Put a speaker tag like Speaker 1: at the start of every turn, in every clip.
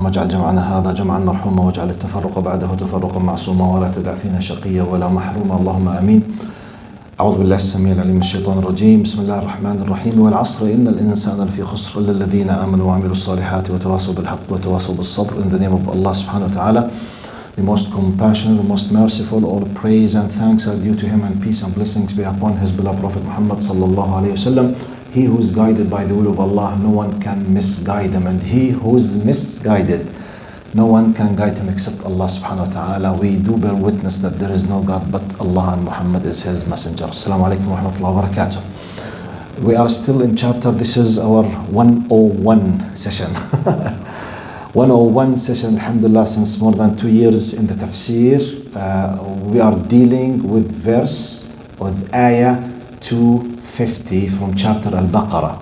Speaker 1: واجعل جمعنا هذا جمعا مرحوما واجعل التفرق بعده تفرقا معصوما ولا تدع فينا شقيا ولا محروما اللهم امين. أعوذ بالله السميع العليم من الشيطان الرجيم. بسم الله الرحمن الرحيم. والعصر إن الإنسان لفي خسر إلا الذين آمنوا وعملوا الصالحات وتواصوا بالحق وتواصوا بالصبر. In the name of Allah subhanahu wa ta'ala, the most compassionate, the most merciful, all praise and thanks are due to him, and peace and blessings be upon his beloved Prophet Muhammad sallallahu alayhi wasallam. He who is guided by the will of Allah, no one can misguide him, and he who is misguided, no one can guide him except Allah subhanahu wa ta'ala. We do bear witness that there is no God but Allah, and Muhammad is his messenger. Assalamu alaikum wa rahmatullahi wa barakatuh. We are still in chapter, this is our 101 session. 101 session, alhamdulillah, since more than 2 years in the Tafsir. We are dealing with verse, with ayah 250 from chapter alBaqarah.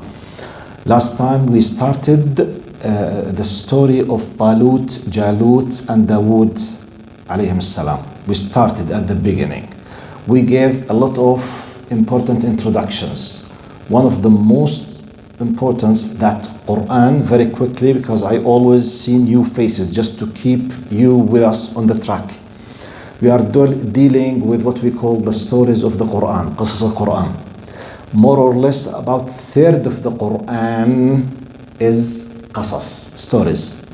Speaker 1: Last time we started the story of Taloot, Jalut and Dawood alayhim salam. We started at the beginning. We gave a lot of important introductions. One of the most important, that Quran, very quickly, because I always see new faces just to keep you with us on the track. We are dealing with what we call the stories of the Quran, Qasas al-Quran. More or less about third of the Quran is Qasas, stories.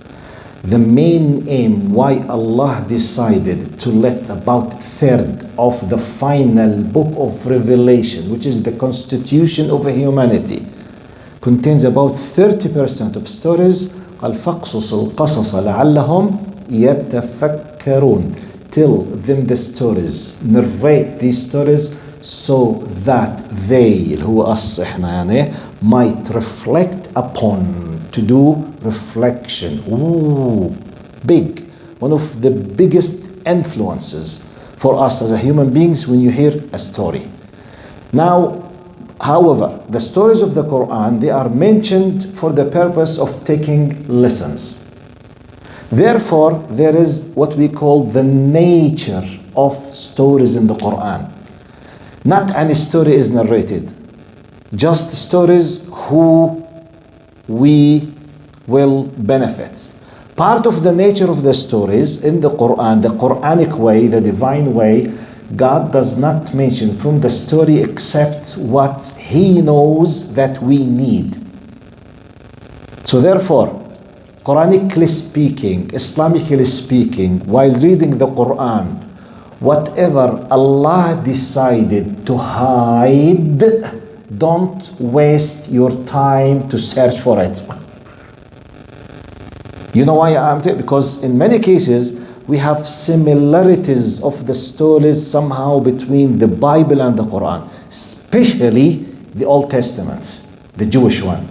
Speaker 1: The main aim why Allah decided to let about third of the final book of Revelation, which is the constitution of humanity, contains about 30% of stories. فَاقْصُصِ الْقَصَصَ لَعَلَّهُمْ يَتَفَكَّرُونَ. Tell them the stories, narrate these stories so that they, who us إحنا might reflect upon, to do reflection. Ooh, big. One of the biggest influences for us as a human beings when you hear a story. Now, however, the stories of the Quran, they are mentioned for the purpose of taking lessons. Therefore, there is what we call the nature of stories in the Quran. Not any story is narrated, just stories who we will benefit. Part of the nature of the stories in the Quran, the Quranic way, the divine way, God does not mention from the story except what He knows that we need. So therefore, Quranically speaking, Islamically speaking, while reading the Quran, whatever Allah decided to hide, don't waste your time to search for it. You know why I'm telling? Because in many cases, we have similarities of the stories somehow between the Bible and the Quran, especially the Old Testament, the Jewish one,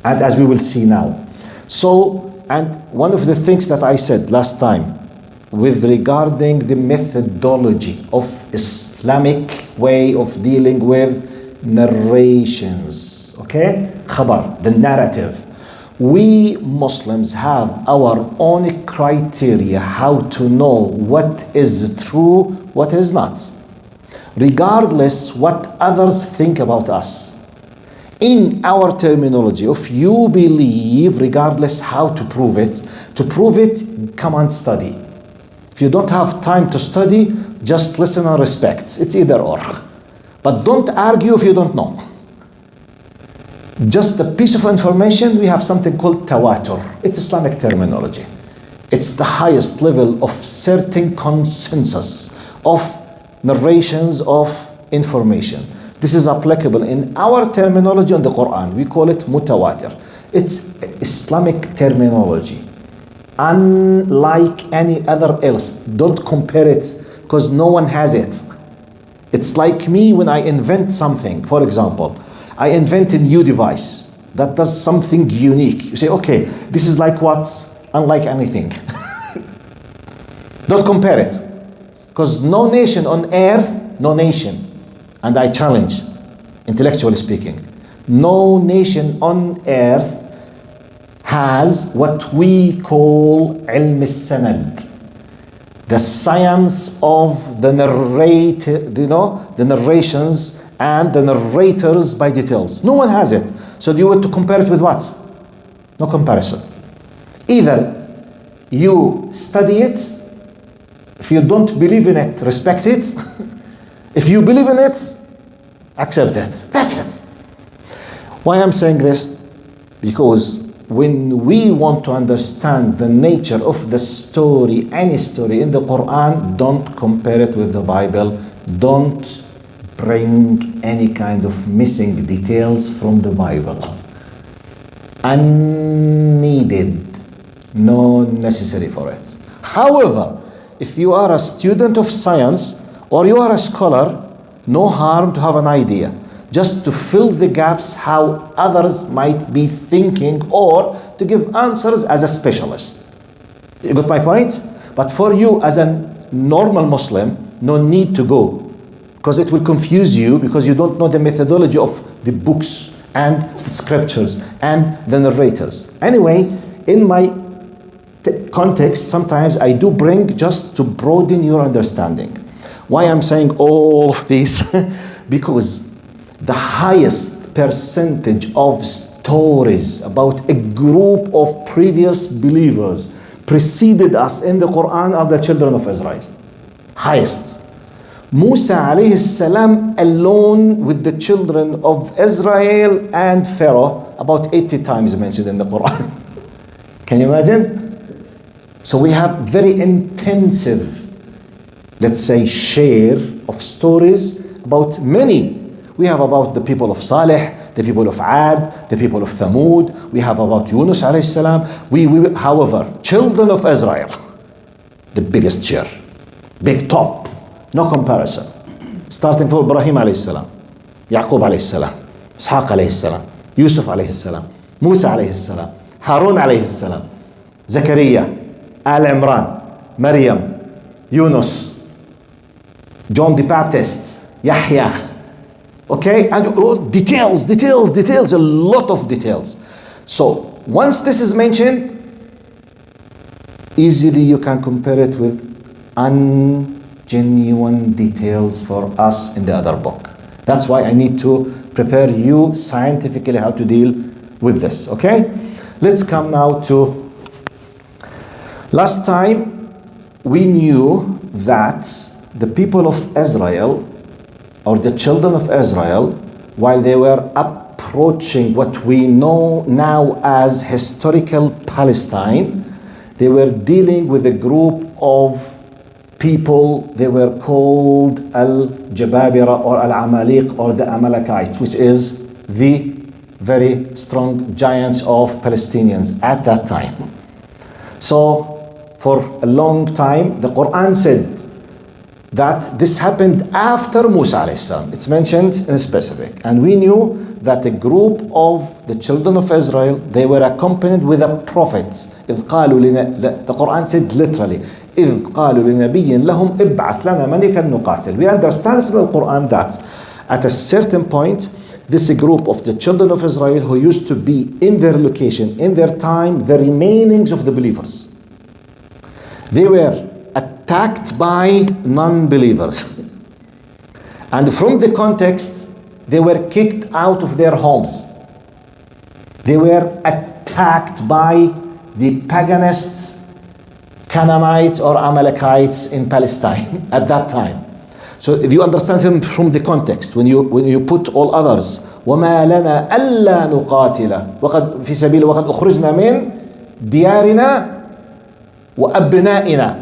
Speaker 1: and as we will see now. So, and one of the things that I said last time with regarding the methodology of Islamic way of dealing with narrations, okay? Khabar, the narrative. We Muslims have our own criteria how to know what is true, what is not, regardless what others think about us. In our terminology, if you believe, regardless how to prove it, come and study. If you don't have time to study, just listen and respect. It's either or. But don't argue if you don't know. Just a piece of information, we have something called tawatur. It's Islamic terminology. It's the highest level of certain consensus of narrations of information. This is applicable in our terminology on the Quran. We call it mutawatir. It's Islamic terminology. Unlike any other else. Don't compare it because no one has it. It's like me when I invent something. For example, I invent a new device that does something unique. You say, okay, this is like what? Unlike anything. Don't compare it. Because no nation on earth, no nation, and I challenge, intellectually speaking, no nation on earth has what we call ilm al-sanad, the science of the the narrations and the narrators by details. No one has it. So do you want to compare it with what? No comparison. Either you study it. If you don't believe in it, respect it. If you believe in it, accept it. That's it. Why I'm saying this? Because when we want to understand the nature of the story, any story in the Quran, don't compare it with the Bible. Don't bring any kind of missing details from the Bible. Unneeded. No necessary for it. However, if you are a student of science or you are a scholar, no harm to have an idea, just to fill the gaps how others might be thinking or to give answers as a specialist. You got my point? But for you as a normal Muslim, no need to go, because it will confuse you because you don't know the methodology of the books and the scriptures and the narrators. Anyway, in my context, sometimes I do bring just to broaden your understanding. Why I'm saying all of this? Because the highest percentage of stories about a group of previous believers preceded us in the Quran are the children of Israel. Highest. Musa alayhi salam alone with the children of Israel and Pharaoh about 80 times mentioned in the Quran. Can you imagine? So we have very intensive, let's say, share of stories about many. We have about the people of Salih, the people of Ad, the people of Thamud. We have about Yunus alayhi salam. However, children of Israel, the biggest share, big top, no comparison. Starting from Ibrahim alayhi salam, Yaqub alayhi salam, Ishaq alayhi salam, Yusuf alayhi salam, Musa alayhi salam, Harun alayhi salam, Zakaria, Al-Imran, Maryam, Yunus, John the Baptist, Yahya. Okay, and details, a lot of details. So once this is mentioned, easily you can compare it with ungenuine details for us in the other book. That's why I need to prepare you scientifically how to deal with this. Okay, let's come now to last time. We knew that the people of Israel, or the children of Israel, while they were approaching what we know now as historical Palestine, they were dealing with a group of people. They were called Al-Jababira or Al-Amaliq or the Amalekites, which is the very strong giants of Palestinians at that time. So for a long time, the Quran said that this happened after Musa alayhi salam. It's mentioned in specific. And we knew that a group of the children of Israel, they were accompanied with a prophet. The Quran said literally, إِذْ قَالُوا لِنَبِيٍّ لَهُمْ إِبْعَثْ لَنَا مَلِكًا نُقَاتِلْ. We understand from the Quran that at a certain point, this group of the children of Israel who used to be in their location, in their time, the remainings of the believers, they were attacked by non-believers. And from the context, they were kicked out of their homes. They were attacked by the paganists, Canaanites or Amalekites in Palestine at that time. So you understand from the context, when you put all others, وَمَا لَنَا أَلَّا نُقَاتِلَ وَقَدْ فِي سَبِيلِ وَقَدْ أُخْرِجْنَا مِنْ دِيَارِنَا وَأَبْنَائِنَا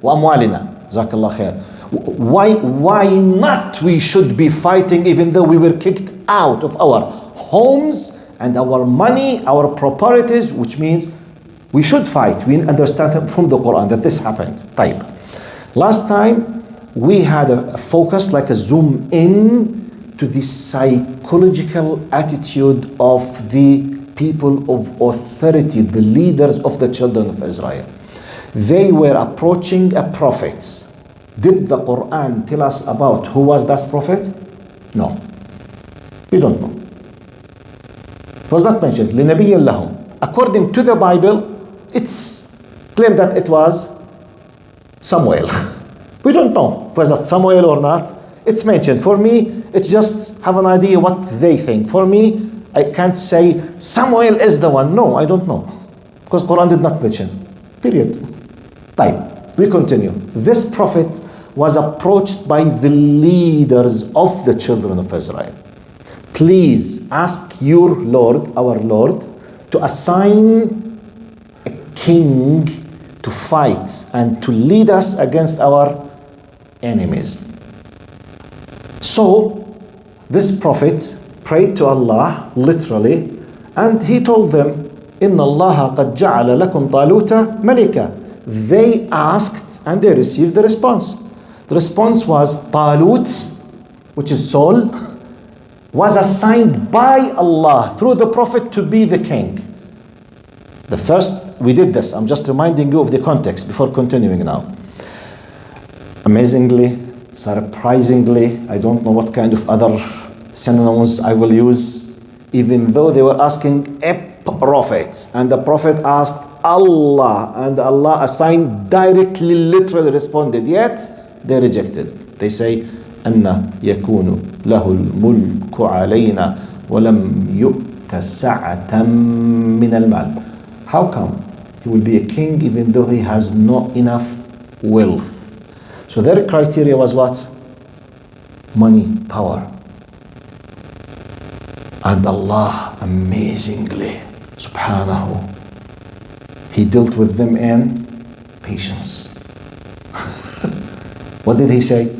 Speaker 1: وَأَمْوَالِنَا. جزاك الله خير. Why not we should be fighting even though we were kicked out of our homes and our money, our properties, which means we should fight. We understand from the Quran that this happened. طيب. Last time we had a focus, like a zoom in to the psychological attitude of the people of authority, the leaders of the children of Israel. They were approaching a prophet. Did the Quran tell us about who was that prophet? No. We don't know. It was not mentioned. لِنَبِيٍّ لَهُمْ. According to the Bible, it's claimed that it was Samuel. We don't know was that Samuel or not. It's mentioned. For me, it's just have an idea what they think. For me, I can't say Samuel is the one. No, I don't know. Because Quran did not mention. Period. طيب, we continue. This prophet was approached by the leaders of the children of Israel. Please ask your Lord, our Lord, to assign a king to fight and to lead us against our enemies. So, this prophet prayed to Allah, literally, and he told them, إِنَّ اللَّهَ قَدْ جَعَلَ لَكُمْ طَالُوتَ مَلِكًا. They asked and they received the response. The response was Talut, which is Saul, was assigned by Allah through the prophet to be the king. The first, we did this. I'm just reminding you of the context before continuing now. Amazingly, surprisingly, I don't know what kind of other synonyms I will use, even though they were asking a prophet, and the prophet asked Allah, and Allah assigned directly, literally responded, yet they rejected. They say, أَنَّ يَكُونُ لَهُ الْمُلْكُ عَلَيْنَا وَلَمْ يُؤْتَ سَعَةً مِّنَ الْمَالِ. How come he will be a king even though he has not enough wealth? So their criteria was what? Money, power. And Allah, amazingly, subhanahu, He dealt with them in patience. What did He say?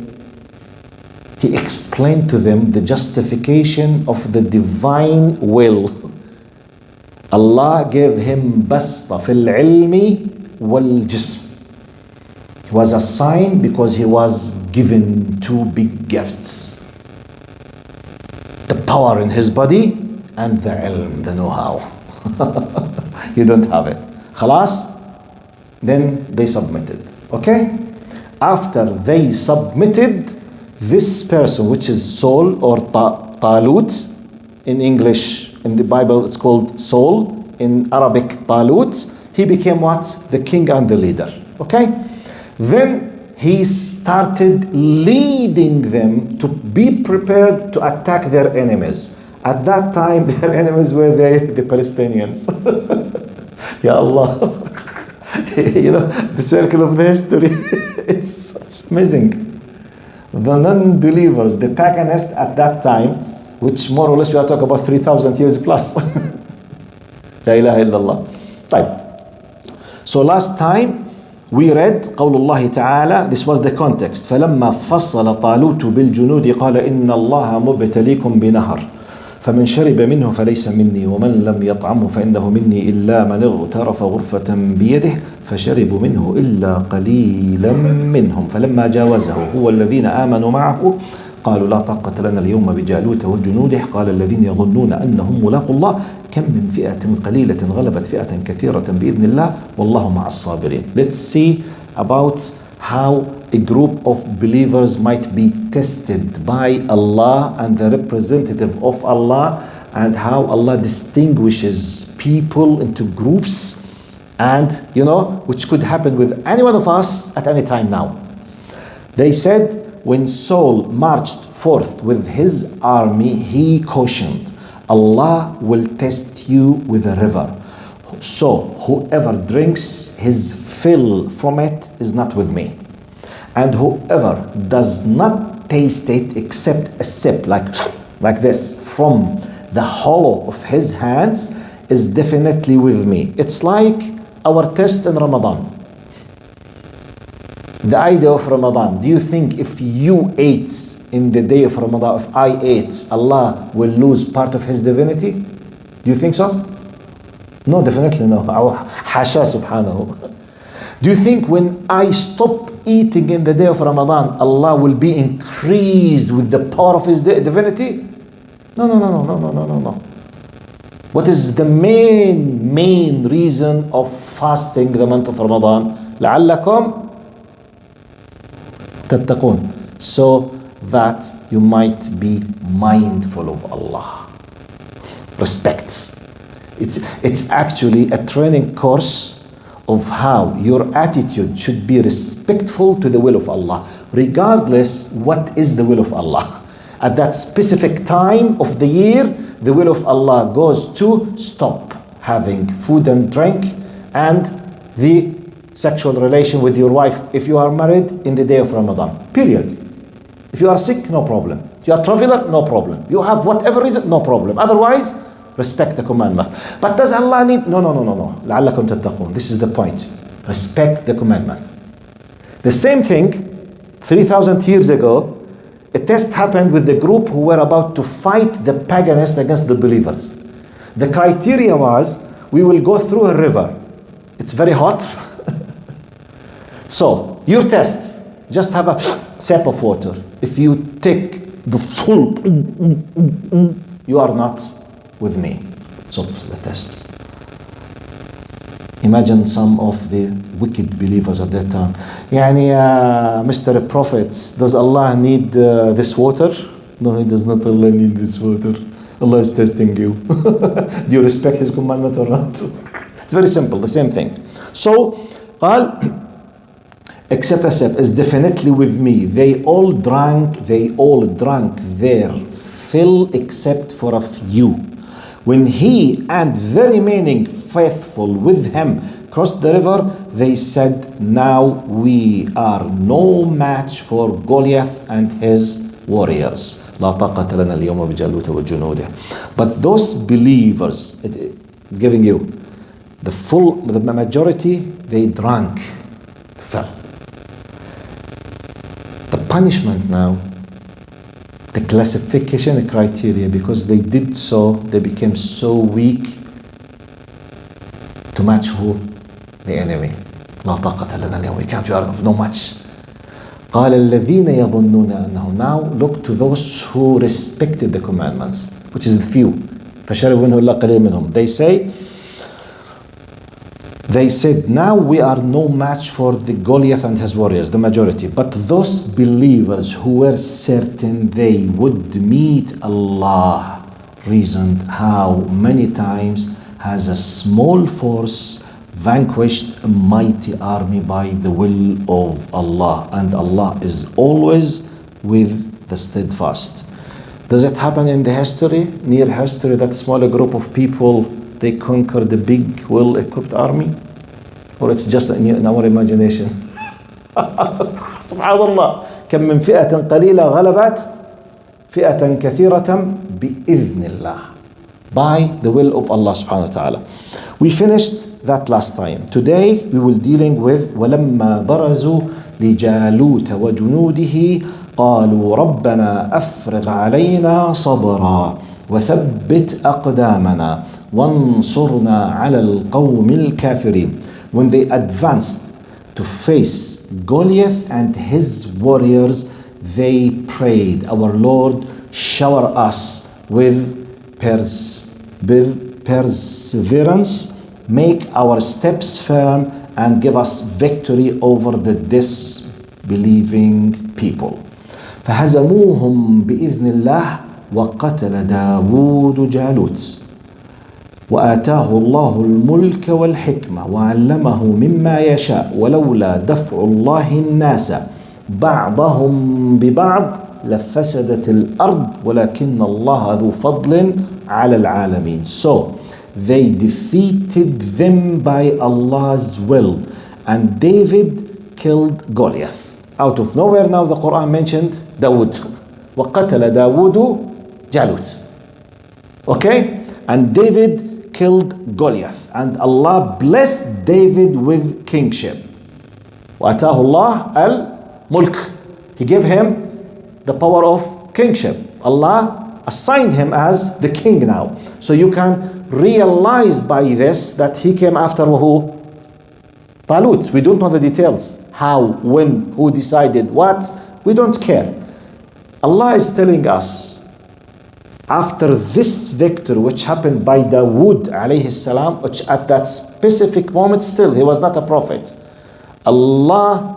Speaker 1: He explained to them the justification of the divine will. Allah gave him basta fil ilmi wal jism. He was assigned because he was given two big gifts: the power in his body and the ilm, the know-how. You don't have it. Khalas? Then they submitted. Okay? After they submitted, this person, which is Saul or Talut, in English, in the Bible it's called Saul, in Arabic Talut, he became what? The king and the leader. Okay? Then he started leading them to be prepared to attack their enemies. At that time, their enemies were the Palestinians. Ya Allah. You know, the circle of the history, it's amazing. The non-believers, the paganists at that time, which more or less we are talking about 3,000 years plus. La ilaha illallah. Right. So last time we read قول الله تعالى, this was the context. فلما فصل طالوت بالجنود قال إن الله مبتليكم بنهر فمن شرب منه فليس مني ومن لم يطعمه فإنه مني إلا من اغترف غرفة بيده فشربوا منه إلا قليلا منهم فلما جاوزه هو الذين آمنوا معه قالوا لا طاقة لنا اليوم بجالوت وجنوده قال الذين يظنون أنهم ملاقوا الله كم من فئة قليلة غلبت فئة كثيرة بإذن الله والله مع الصابرين. Let's see about how a group of believers might be tested by Allah and the representative of Allah, and how Allah distinguishes people into groups, and which could happen with any one of us at any time now. They said when Saul marched forth with his army, he cautioned, Allah will test you with a river. So whoever drinks his fill from it is not with me. And whoever does not taste it except a sip, like this, from the hollow of his hands is definitely with me. It's like our test in Ramadan. The idea of Ramadan, do you think if you ate in the day of Ramadan, if I ate, Allah will lose part of His divinity? Do you think so? No, definitely no. Hasha subhanahu. Do you think when I stop eating in the day of Ramadan, Allah will be increased with the power of His divinity? No. What is the main reason of fasting the month of Ramadan? لعلكم تتقون. So that you might be mindful of Allah. Respect. It's actually a training course of how your attitude should be respectful to the will of Allah, regardless what is the will of Allah. At that specific time of the year, the will of Allah goes to stop having food and drink, and the sexual relation with your wife if you are married in the day of Ramadan. Period. If you are sick, no problem. If you are traveler, no problem. You have whatever reason, no problem. Otherwise, respect the commandment. But does Allah need? No. لعلكم تتقون. This is the point. Respect the commandment. The same thing, 3,000 years ago, a test happened with the group who were about to fight the paganists against the believers. The criteria was, we will go through a river. It's very hot. So, your test, just have a sip of water. If you take the full, you are not with me. So, the test. Imagine some of the wicked believers at that time. Mr. Prophet, does Allah need this water? No, He does not. Allah need this water. Allah is testing you. Do you respect His commandment or not? It's very simple, the same thing. So, except is definitely with me. They all drank their fill except for a few. When he and the remaining faithful with him crossed the river, they said, now we are no match for Goliath and his warriors. لا طاقة لنا اليوم بجالوت وجنوده. But those believers, it's giving you the majority, they drank, fell. The punishment now, the classification criteria, because they did so, they became so weak to match who? The enemy. لا طاقة لنا اليوم. We can't, you are of no match. قال الذين يظنون أنه. Now look to those who respected the commandments, which is few. فشربوا منه إلا قليل منهم. They said, now we are no match for the Goliath and his warriors, the majority. But those believers who were certain they would meet Allah reasoned how many times has a small force vanquished a mighty army by the will of Allah. And Allah is always with the steadfast. Does it happen in the history, near history, that smaller group of people, they conquer the big, well-equipped army? Or it's just in our imagination? Subhanallah. كم من فئة قليلة غلبت فئة كثيرة بإذن الله. By the will of Allah subhanahu wa ta'ala. We finished that last time. Today we will dealing with ولما برزوا لجالوت وجنوده قالوا ربنا أفرغ علينا صبرا وثبت أقدامنا وانصرنا على القوم الكافرين. When they advanced to face Goliath and his warriors, they prayed, our Lord, shower us with perseverance, make our steps firm, and give us victory over the disbelieving people. فهزموهم بإذن الله وقتل داود جالوت وآتاه الله الملك والحكمة وعلمه مما يشاء ولولا دفع الله الناس بعضهم ببعض لفسدت الأرض ولكن الله ذو فضل على العالمين. So they defeated them by Allah's will, and David killed Goliath. Out of nowhere now the Quran mentioned Dawood. وقتل داود جالوت. Okay? And David killed Goliath, and Allah blessed David with kingship. وآتاه الله الملك. He gave him the power of kingship. Allah assigned him as the king now. So you can realize by this that he came after who? Taloot. We don't know the details. How, when, who decided what? We don't care. Allah is telling us, after this victory which happened by Dawood alayhi salam, which at that specific moment still he was not a prophet, Allah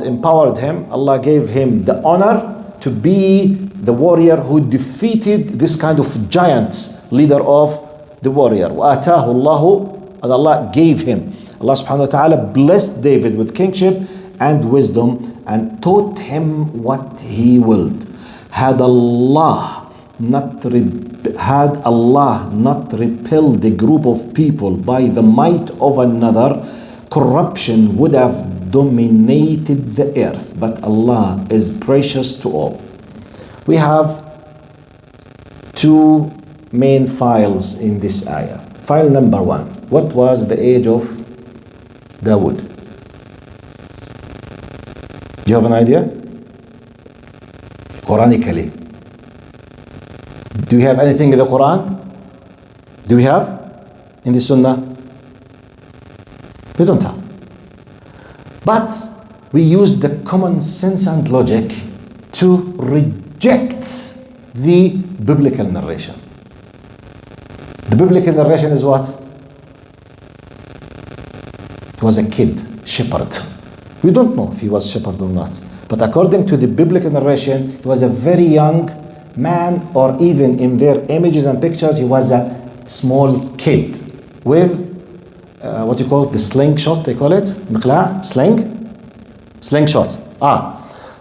Speaker 1: empowered him. Allah gave him the honor to be the warrior who defeated this kind of giant leader of the warrior. وَآتَاهُ اللَّهُ, and Allah gave him. Allah subhanahu wa ta'ala blessed David with kingship and wisdom and taught him what he willed. Had Allah not repelled a group of people by the might of another, corruption would have dominated the earth, but Allah is gracious to all. We have two main files in this ayah. File number one. What was the age of Dawood? Do you have an idea? Quranically. Do we have anything in the Quran? Do we have in the Sunnah? We don't have. But we use the common sense and logic to reject the biblical narration. The biblical narration is what? He was a kid, shepherd. We don't know if he was shepherd or not. But according to the biblical narration, he was a very young man, or even in their images and pictures, he was a small kid with what you call it, the slingshot, they call it? Miqla'? Slingshot.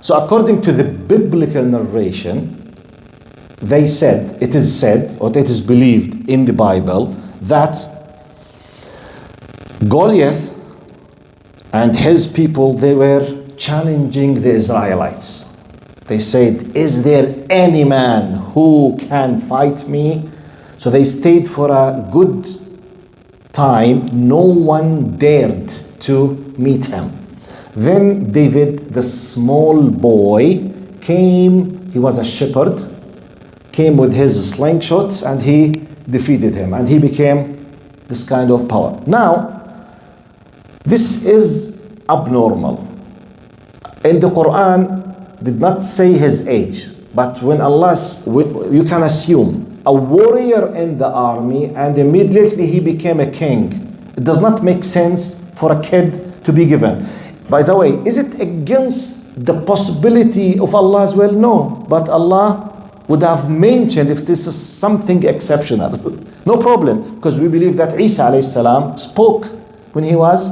Speaker 1: So according to the biblical narration, they said, it is said, or it is believed in the Bible, that Goliath and his people, they were challenging the Israelites. They said, is there any man who can fight me? So they stayed for a good time. No one dared to meet him. Then David, the small boy, came. He was a shepherd, came with his slingshot, and he defeated him, and he became this kind of power. Now, this is abnormal. In the Quran, did not say his age, but when Allah, you can assume a warrior in the army and immediately he became a king. It does not make sense for a kid to be given. By the way, is it against the possibility of Allah as well? No, but Allah would have mentioned if this is something exceptional. No problem, because we believe that Isa alayhi salam spoke when he was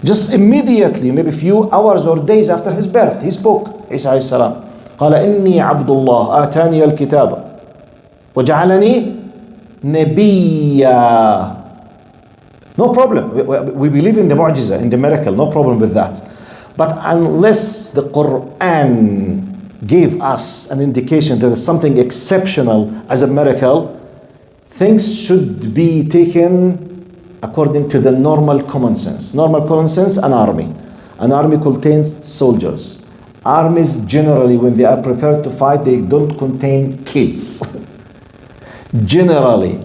Speaker 1: just immediately, maybe a few hours or days after his birth, he spoke. Isa alayhi salam. قال إني عبد الله آتاني الكتاب وجعلني نبيا. No problem. We believe in the mu'jiza, in the miracle. No problem with that. But unless the Quran gave us an indication that there's something exceptional as a miracle, things should be taken according to the normal common sense. Normal common sense, an army. An army contains soldiers. Armies generally, when they are prepared to fight, they don't contain kids. Generally,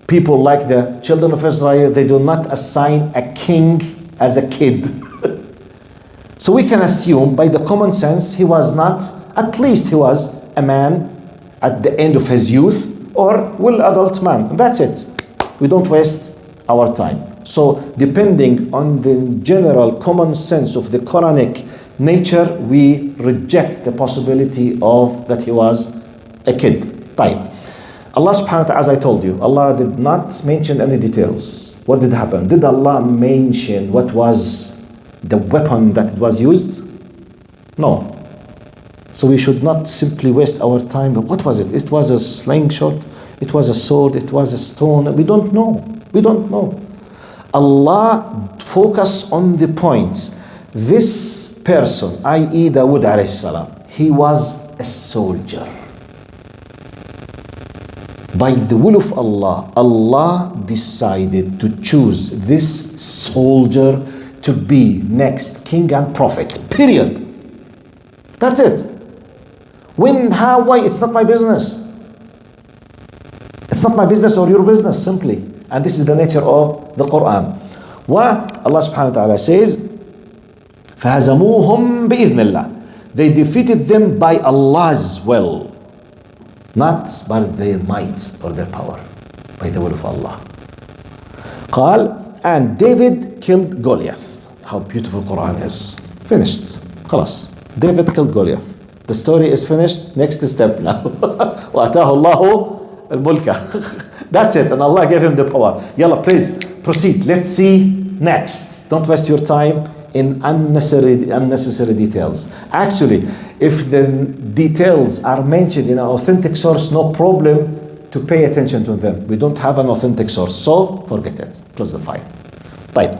Speaker 1: people like the children of Israel, they do not assign a king as a kid. So we can assume by the common sense, he was not, at least he was a man at the end of his youth, or well adult man. That's it. We don't waste our time. So depending on the general common sense of the Quranic nature, we reject the possibility of that he was a kid. طيب. Allah subhanahu wa ta'ala, as I told you, Allah did not mention any details. What did happen? Did Allah mention what was the weapon that was used? No. So we should not simply waste our time. But what was it? It was a slingshot, it was a sword, it was a stone. We don't know. We don't know. Allah focus on the point. This person, i.e. Dawood alayhi salam, he was a soldier. By the will of Allah, Allah decided to choose this soldier to be next king and prophet. Period. That's it. When, how, why, it's not my business. It's not my business or your business, simply. And this is the nature of the Quran. Allah subhanahu wa ta'ala says, فَهَزَمُوهُمْ بِإِذْنِ اللَّهِ. They defeated them by Allah's will, not by their might or their power, by the will of Allah. قال, and David killed Goliath. How beautiful Quran is. Finished. خلاص. David killed Goliath. The story is finished. Next step now. وَأَتَاهُ اللَّهُ الْمُلْكَ. That's it. And Allah gave him the power. Yalla, please proceed. Let's see next. Don't waste your time in unnecessary details. Actually, if the details are mentioned in an authentic source, no problem to pay attention to them. We don't have an authentic source, so forget it. Close the file. طيب.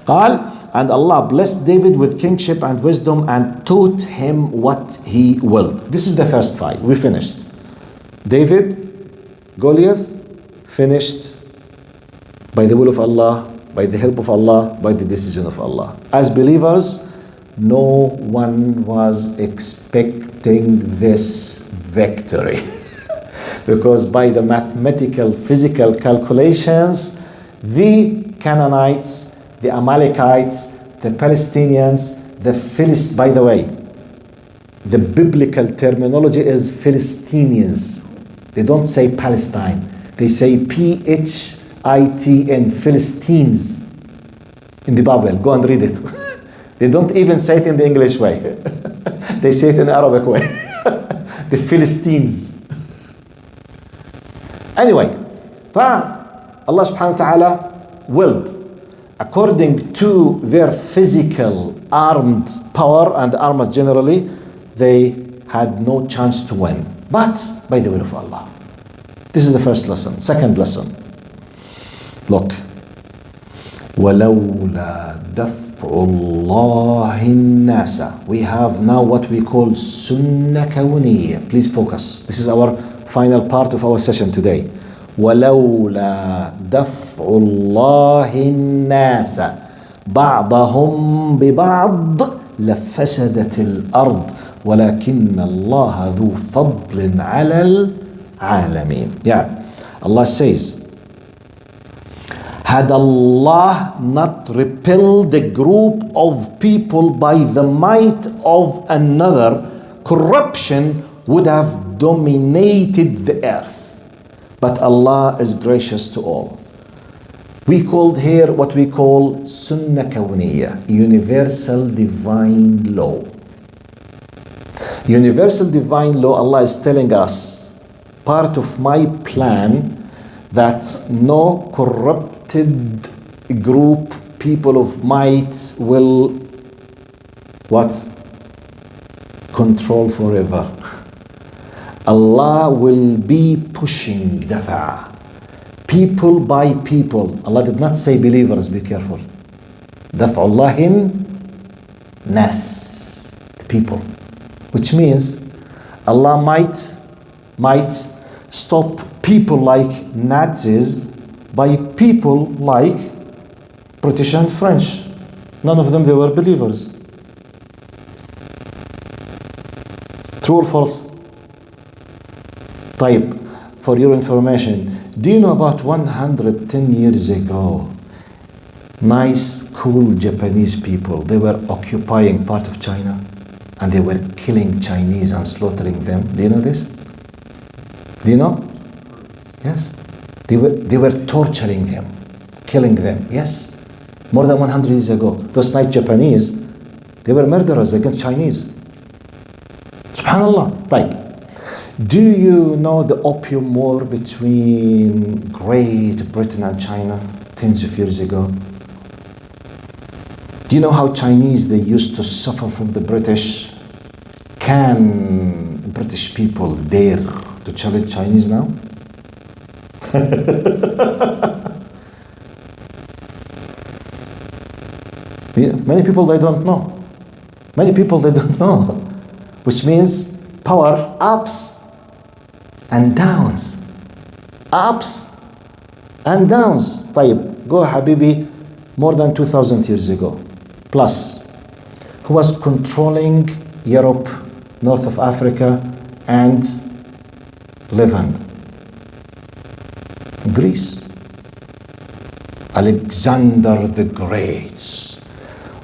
Speaker 1: قال, and Allah blessed David with kingship and wisdom and taught him what he willed. This is the first fight. We finished. David, Goliath, finished by the will of Allah, by the help of Allah, by the decision of Allah. As believers, no one was expecting this victory. Because by the mathematical, physical calculations, the Canaanites, the Amalekites, the Palestinians, the Philistines, by the way, the biblical terminology is Philistinians. They don't say Palestine. They say Phitn, Philistines in the Bible. Go and read it. They don't even say it in the English way. They say it in the Arabic way. The Philistines. Anyway, Allah subhanahu wa ta'ala willed, according to their physical armed power and armors generally, they had no chance to win. But by the will of Allah. This is the first lesson. Second lesson. Look. وَلَوْلَا دَفْعُ اللَّهِ النَّاسَ. We have now what we call Sunnah Kawniyya. Please focus. This is our final part of our session today. ولولا دفع الله الناس بعضهم ببعض لفسدت الأرض ولكن الله ذو فضل على العالمين. Yeah, Allah says, had Allah not repelled the group of people by the might of another, corruption would have dominated the earth. But Allah is gracious to all. We called here what we call Sunnah Kawniyya, universal divine law. Universal divine law, Allah is telling us, part of my plan that no corrupted group, people of might will, what? Control forever. Allah will be pushing dafa. People by people. Allah did not say believers, be careful. Daf'ullahin nas, people. Which means Allah might stop people like Nazis by people like British and French. None of them, they were believers. True or false? Type, for your information, do you know about 110 years ago, nice, cool Japanese people, they were occupying part of China and they were killing Chinese and slaughtering them. Do you know this? Do you know? Yes. They were torturing them, killing them. Yes. More than 100 years ago. Those nice Japanese, they were murderers against Chinese. Subhanallah. Like, do you know the opium war between Great Britain and China tens of years ago? Do you know how Chinese, they used to suffer from the British? Can British people dare to challenge Chinese now? Many people, they don't know. Many people, they don't know. Which means power ups and downs. Ups and downs. طيب, go Habibi, more than 2,000 years ago. Plus, who was controlling Europe, north of Africa, and Levant? Greece. Alexander the Great.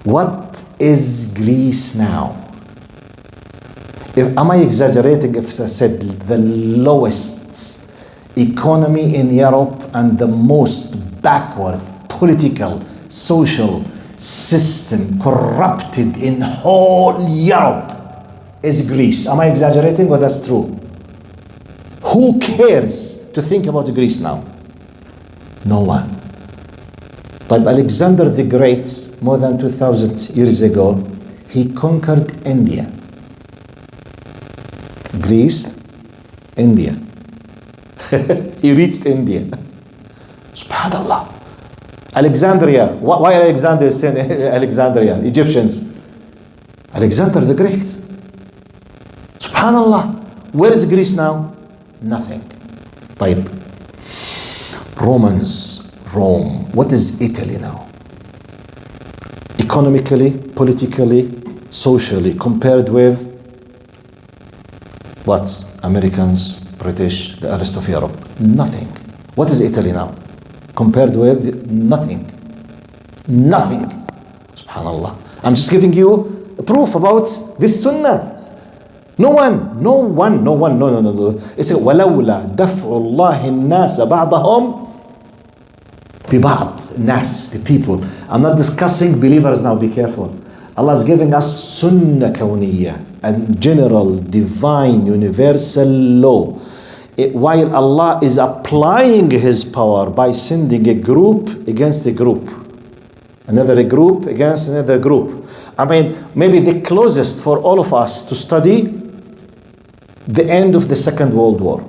Speaker 1: What is Greece now? Am I exaggerating if I said the lowest economy in Europe and the most backward political, social system corrupted in whole Europe is Greece? Am I exaggerating or that's true? Who cares to think about Greece now? No one. But Alexander the Great, more than 2,000 years ago, he conquered India. Greece, India. He reached India. SubhanAllah. Alexandria. Why Alexandria is saying Alexandria? Egyptians. Alexander the Great. Subhanallah. Where is Greece now? Nothing. طيب. Rome. What is Italy now? Economically, politically, socially, compared with what? Americans, British, the rest of Europe. Nothing. What is Italy now? Compared with nothing. Nothing. Subhanallah. I'm just giving you proof about this sunnah. No. It's وَلَوْلَا دَفْعُ اللَّهِ النَّاسَ بَعْضَهُمْ بِبَعْض. Nas, the people. I'm not discussing believers now, be careful. Allah is giving us sunnah kawniyya, a general, divine, universal law. While Allah is applying His power by sending a group against a group, another group against another group. I mean, maybe the closest for all of us to study the end of the Second World War.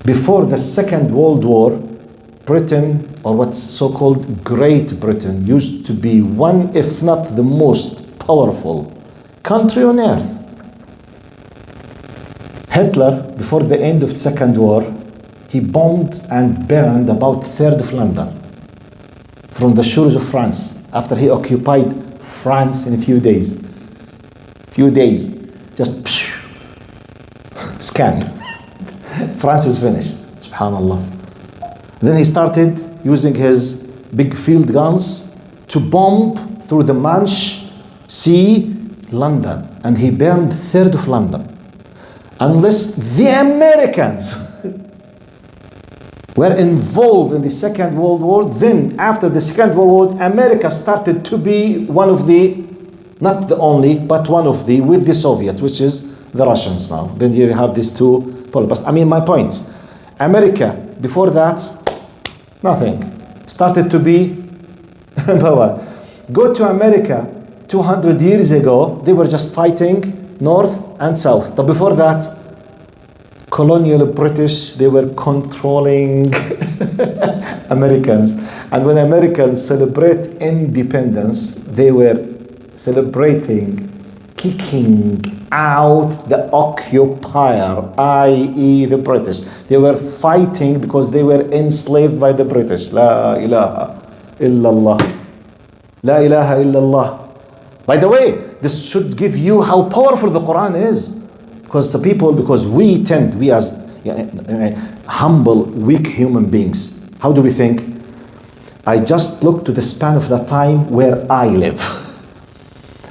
Speaker 1: Before the Second World War, Britain, or what's so-called Great Britain, used to be one, if not the most powerful country on earth. Hitler, before the end of the Second War, he bombed and burned about a third of London from the shores of France after he occupied France in a few days. Just scan. France is finished. Subhanallah. Then he started using his big field guns to bomb through the Manche Sea, London. And he burned a third of London. Unless the Americans were involved in the Second World War, then after the Second World War, America started to be one of the, not the only, but one of the, with the Soviets, which is the Russians now. Then you have these two poles. I mean, my point, America, before that, nothing. Started to be power. Go to America 200 years ago, they were just fighting North and South. But before that, colonial British, they were controlling Americans. And when Americans celebrate independence, they were celebrating kicking out the occupier, i.e. the British. They were fighting because they were enslaved by the British. La ilaha illallah. La ilaha illallah. By the way, this should give you how powerful the Quran is. Because we as humble, weak human beings, how do we think? I just look to the span of the time where I live.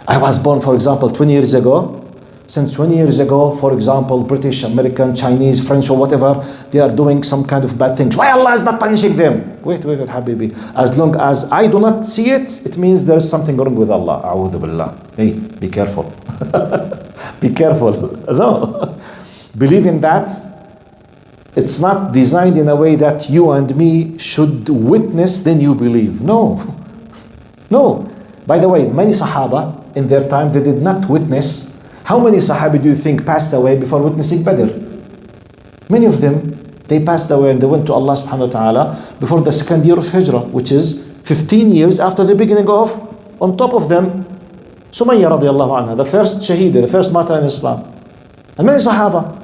Speaker 1: I was born, for example, 20 years ago. Since 20 years ago, for example, British, American, Chinese, French, or whatever, they are doing some kind of bad things. Why Allah is not punishing them? Wait, Habibi. As long as I do not see it, it means there is something wrong with Allah. أعوذ. Hey, be careful. Be careful. No. Believe in that. It's not designed in a way that you and me should witness, then you believe. No. By the way, many Sahaba in their time, they did not witness. How many Sahabi do you think passed away before witnessing Badr? Many of them, they passed away and they went to Allah subhanahu wa ta'ala before the second year of Hijrah, which is 15 years after the beginning of, on top of them, Sumayya radiallahu anha, the first Shaheeda, the first martyr in Islam. And many Sahaba,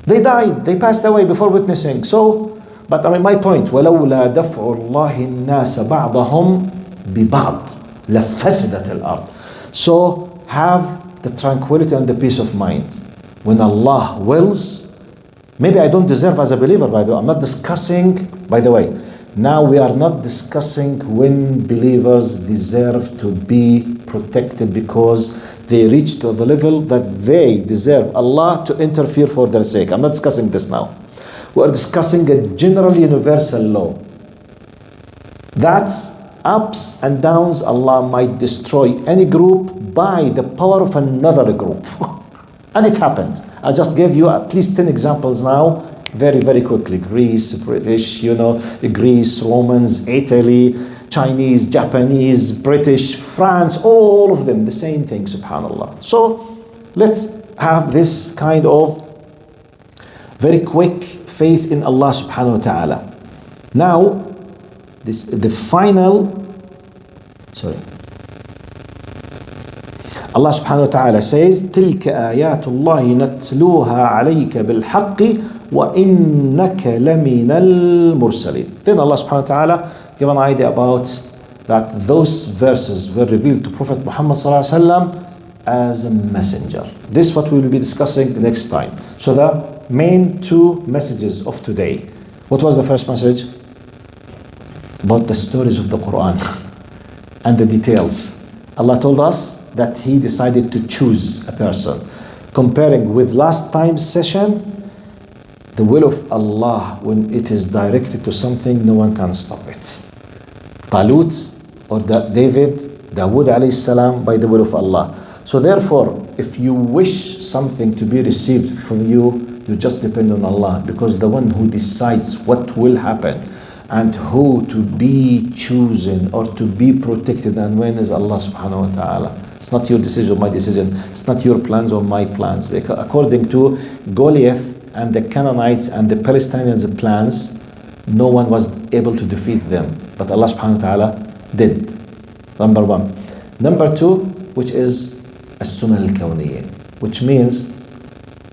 Speaker 1: they died, they passed away before witnessing. So, but I mean, my point, وَلَوْلَا دَفْعُ اللَّهِ النَّاسَ بَعْضَهُمْ بِبَعْض لَفَسَدَتِ الْأَرْضِ. So, have the tranquility and the peace of mind. When Allah wills, maybe I don't deserve as a believer, by the way. I'm not discussing, by the way, now we are not discussing when believers deserve to be protected because they reach to the level that they deserve Allah to interfere for their sake. I'm not discussing this now. We are discussing a general universal law. That's ups and downs, Allah might destroy any group by the power of another group. And it happened. I just gave you at least 10 examples now, very, very quickly. Greece, British, Greece, Romans, Italy, Chinese, Japanese, British, France, all of them, the same thing, subhanAllah. So let's have this kind of very quick faith in Allah subhanahu wa ta'ala. Now, the final, sorry. Allah subhanahu wa ta'ala says, تِلْكَ آيَاتُ اللَّهِ نَتْلُوهَا عَلَيْكَ بِالْحَقِّ وَإِنَّكَ لَمِنَ الْمُرْسَلِينَ. Then Allah subhanahu wa ta'ala give an idea about that those verses were revealed to Prophet Muhammad sallallahu alaihi wasallam as a messenger. This is what we will be discussing next time. So the main two messages of today. What was the first message? About the stories of the Quran and the details. Allah told us that He decided to choose a person. Comparing with last time's session, the will of Allah, when it is directed to something, no one can stop it. Taloot or Dawood alayhi salam, by the will of Allah. So therefore, if you wish something to be received from you, you just depend on Allah, because the one who decides what will happen and who to be chosen or to be protected and when is Allah subhanahu wa ta'ala. It's not your decision or my decision. It's not your plans or my plans. Because according to Goliath and the Canaanites and the Palestinians' plans, no one was able to defeat them. But Allah subhanahu wa ta'ala did. Number one. Number two, which is as-sunnah al-kawniyya, which means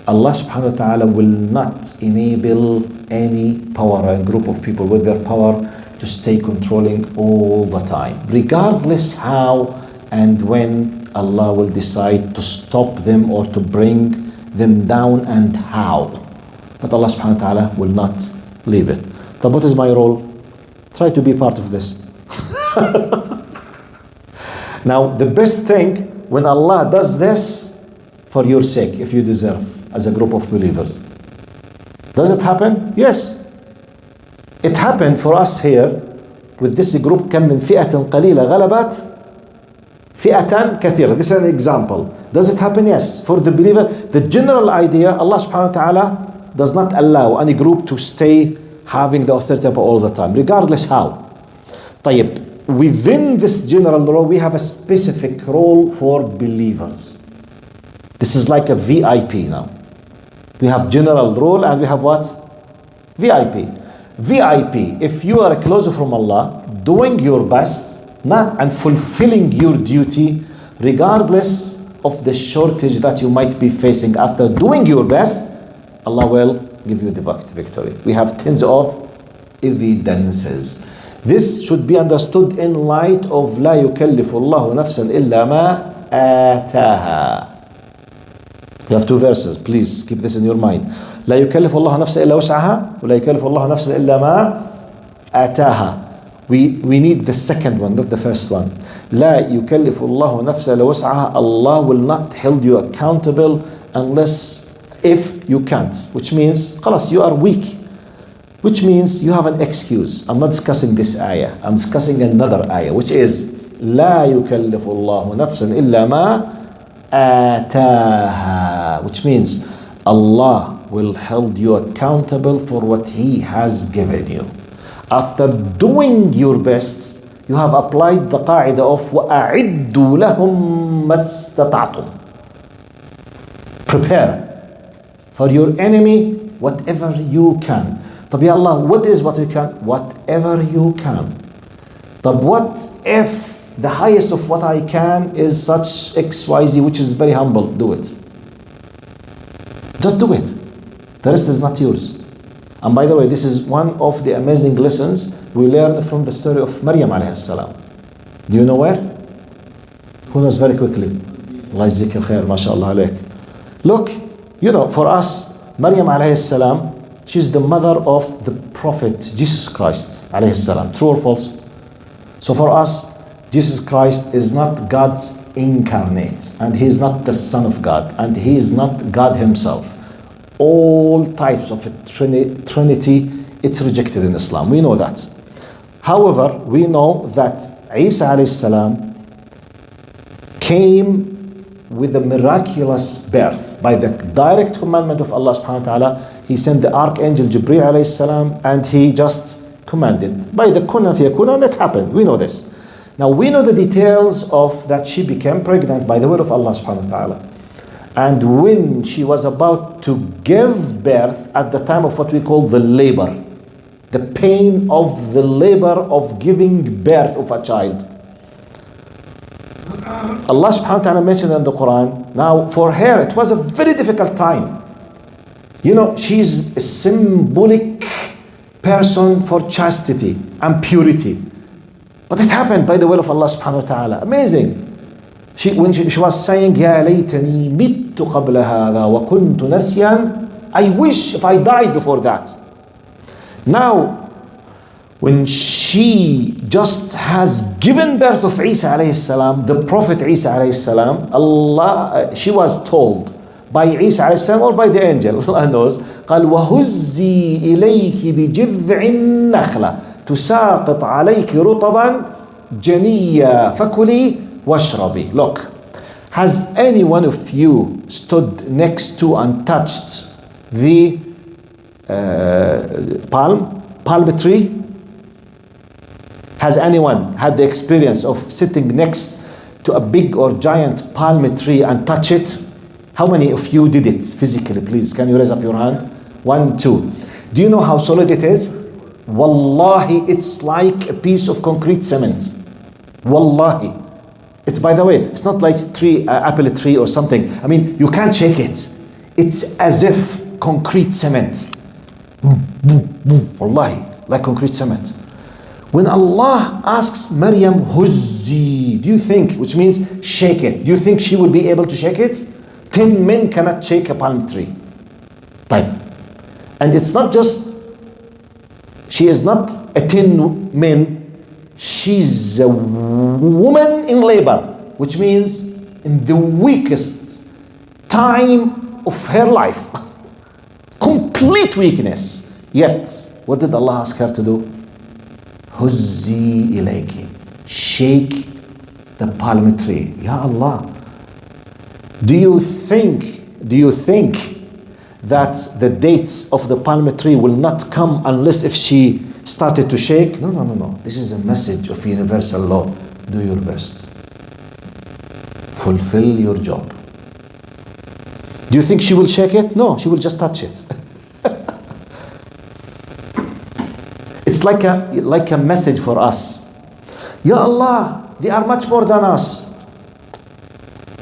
Speaker 1: Allah subhanahu wa ta'ala will not enable any power and group of people with their power to stay controlling all the time, regardless how and when Allah will decide to stop them or to bring them down and how. But Allah subhanahu wa ta'ala will not leave it. So what is my role? Try to be part of this. Now, the best thing when Allah does this for your sake, if you deserve, as a group of believers. Does it happen? Yes. It happened for us here with this group. كم من فئة قليلة غلبت فئة كثيرة. This is an example. Does it happen? Yes. For the believer, the general idea, Allah subhanahu wa ta'ala does not allow any group to stay having the authority all the time, regardless how. طيب. Within this general role, we have a specific role for believers. This is like a VIP now. We have general role and we have what? VIP. VIP, if you are closer from Allah, doing your best, not and fulfilling your duty, regardless of the shortage that you might be facing after doing your best, Allah will give you the victory. We have tons of evidences. This should be understood in light of لا يكلف الله نفسا إلا ما آتاها. You have two verses, please keep this in your mind. لا يكلف الله نفسا إلا وسعها ولا يكلف الله نفسا إلا ما آتاها. We need the second one, not the first one. لا يكلف الله نفسا إلا وسعها. Allah will not hold you accountable unless if you can't, which means خلاص you are weak, which means you have an excuse. I'm not discussing this ayah, I'm discussing another ayah, which is لا يكلف الله نفسا إلا ما آتاها, which means Allah will hold you accountable for what He has given you. After doing your best, you have applied the qaida of وَأَعِدُّوا لَهُمْ مَا اسْتَطَعْتُمْ. Prepare for your enemy whatever you can. طب يا Allah, what is what you can? Whatever you can. طب what if the highest of what I can is such XYZ, which is very humble? Do it. Just do it. The rest is not yours. And by the way, this is one of the amazing lessons we learn from the story of Maryam alayhi salam. Do you know where? Who knows very quickly? Allah yajzik al-khair, mashallah alayk. Look, you know, for us, Maryam alayhi salam, she's the mother of the Prophet Jesus Christ alayhi salam. True or false? So for us, Jesus Christ is not God's incarnate, and He is not the Son of God, and He is not God Himself. All types of Trinity, it's rejected in Islam. We know that. However, we know that Isa alayhi salam came with a miraculous birth by the direct commandment of Allah subhanahu wa ta'ala. He sent the archangel Jibreel alayhi salam and he just commanded by the kun and fiyakun, and it happened. We know this. Now we know the details of that she became pregnant by the will of Allah subhanahu wa ta'ala. And when she was about to give birth at the time of what we call the labor, The pain of the labor of giving birth of a child. Allah subhanahu wa ta'ala mentioned in the Quran. Now for her it was a very difficult time. You know, she's a symbolic person for chastity and purity. But it happened by the will of Allah subhanahu wa ta'ala. Amazing. When she was saying, يا ليتني مت قبل هذا وكنت نسيا, I wish if I died before that. Now, when she just has given birth of Isa alayhi salam, the Prophet Isa alayhi salam, Allah, she was told by Isa alayhi salam or by the angel, Allah knows, قال وهزي إليك بجذع النخلة تساقط عليك رطبا جنيا فكلي واشربي. Look, has any one of you stood next to and touched the palm tree? Has anyone had the experience of sitting next to a big or giant palm tree and touch it? How many of you did it physically, please? Can you raise up your hand? 1, 2. Do you know how solid it is? Wallahi, it's like a piece of concrete cement. Wallahi. It's, by the way, it's not like apple tree or something. I mean, you can't shake it. It's as if concrete cement. Wallahi, like concrete cement. When Allah asks Maryam, Huzzi, do you think, which means shake it, do you think she will be able to shake it? 10 men cannot shake a palm tree. Type. And it's not just, she is not a 10 men, she's a woman in labor, which means in the weakest time of her life. Complete weakness. Yet, what did Allah ask her to do? Huzzi ilayki. Shake the palm tree. Ya Allah. Do you think that the dates of the palm tree will not come unless if she started to shake? No. This is a message of universal law. Do your best. Fulfill your job. Do you think she will shake it? No, she will just touch it. It's like a message for us. Ya Allah, they are much more than us.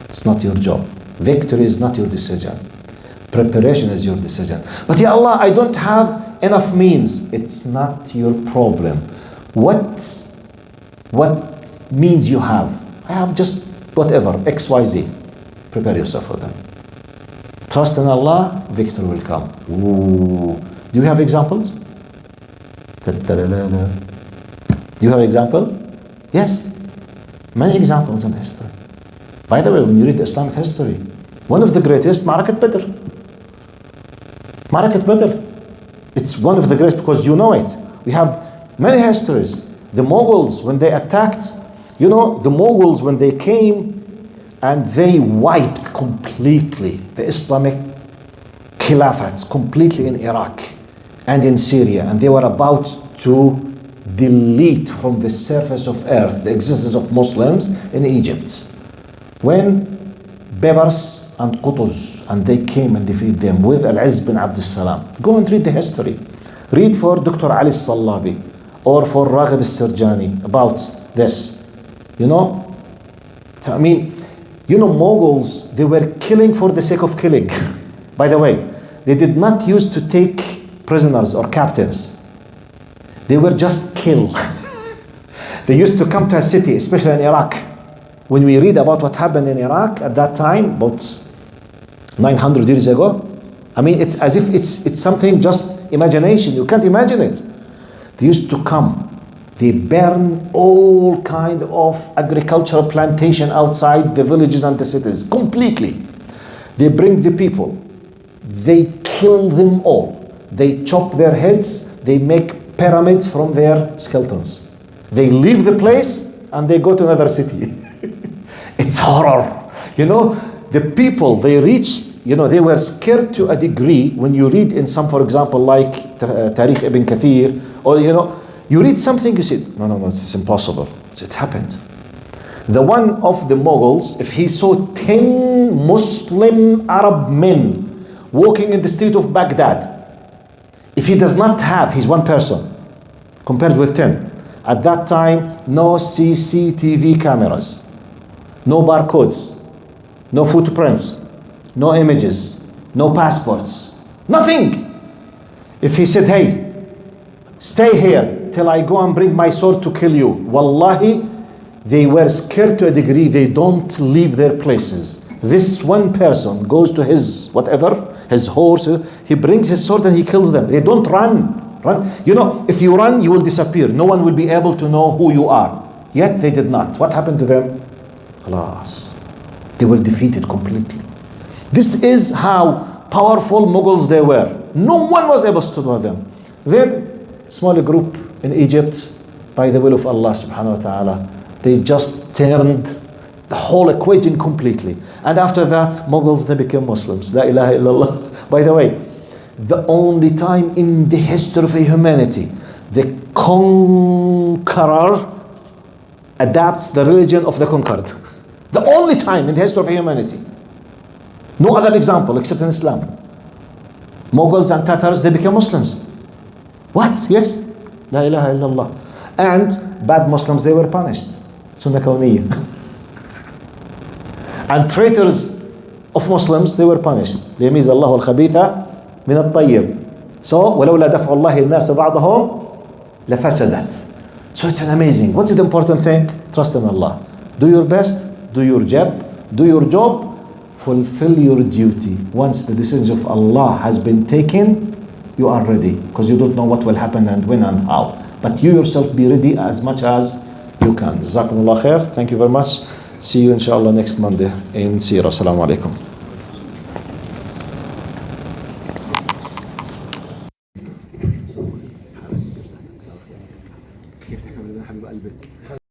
Speaker 1: It's not your job. Victory is not your decision. Preparation is your decision. But Ya Allah, I don't have enough means. It's not your problem. What means you have? I have just whatever, XYZ. Prepare yourself for them. Trust in Allah, victory will come. Ooh. Do you have examples? Do you have examples? Yes. Many examples in history. By the way, when you read Islamic history, one of the greatest, Ma'arakat Badr. Ma'arakat Badr. It's one of the greatest because you know it. We have many histories. The Mughals, when they attacked, you know, the Mughals, when they came and they wiped completely the Islamic Khilafats completely in Iraq and in Syria, and they were about to delete from the surface of earth the existence of Muslims in Egypt. When Bebers and Qutuz, and they came and defeated them with Al-Izz bin Abd salam. Go and read the history. Read for Dr. Ali Sallabi or for Raghib al-Sirjani about this. You know, I mean, you know, Mughals, they were killing for the sake of killing. By the way, they did not use to take prisoners or captives. They were just kill. They used to come to a city, especially in Iraq. When we read about what happened in Iraq at that time, about 900 years ago, I mean, it's as if it's something just imagination. You can't imagine it. They used to come. They burn all kind of agricultural plantation outside the villages and the cities completely. They bring the people. They kill them all. They chop their heads. They make pyramids from their skeletons. They leave the place and they go to another city. It's horror. You know, the people, they reached, you know, they were scared to a degree. When you read in some, for example, like Tariq ibn Kathir, or, you know, you read something, you say, no, it's impossible. It happened. The one of the Mughals, if he saw 10 Muslim Arab men walking in the street of Baghdad, if he does not have, he's one person, compared with 10. At that time, no CCTV cameras, no barcodes, no footprints, no images, no passports, nothing. If he said, hey, stay here till I go and bring my sword to kill you, wallahi, they were scared to a degree they don't leave their places. This one person goes to his whatever, his horse, he brings his sword and he kills them. They don't run. You know, if you run, you will disappear. No one will be able to know who you are. Yet they did not. What happened to them? Alas, they were defeated completely. This is how powerful Mughals they were. No one was able to stop them. Then, small group in Egypt, by the will of Allah subhanahu wa ta'ala, they just turned the whole equation completely. And after that, Mughals, they became Muslims. La ilaha illallah. By the way, the only time in the history of humanity the conqueror adapts the religion of the conquered. The only time in the history of humanity. No other example except in Islam. Mughals and Tatars, they became Muslims. What? Yes. La ilaha illallah. And bad Muslims, they were punished. Sunnah kawniyya. And traitors of Muslims, they were punished. ليميز الله الخبيث من الطيب. So, ولولا دفع الله الناس بعضهم لفسدت. So it's an amazing. What's the important thing? Trust in Allah. Do your best. Do your job. Do your job. Fulfill your duty. Once the decision of Allah has been taken, you are ready. Because you don't know what will happen and when and how. But you yourself be ready as much as you can. Jazakumullah khair. Thank you very much. See you inshallah next Monday in Sirah. Assalamu alaikum.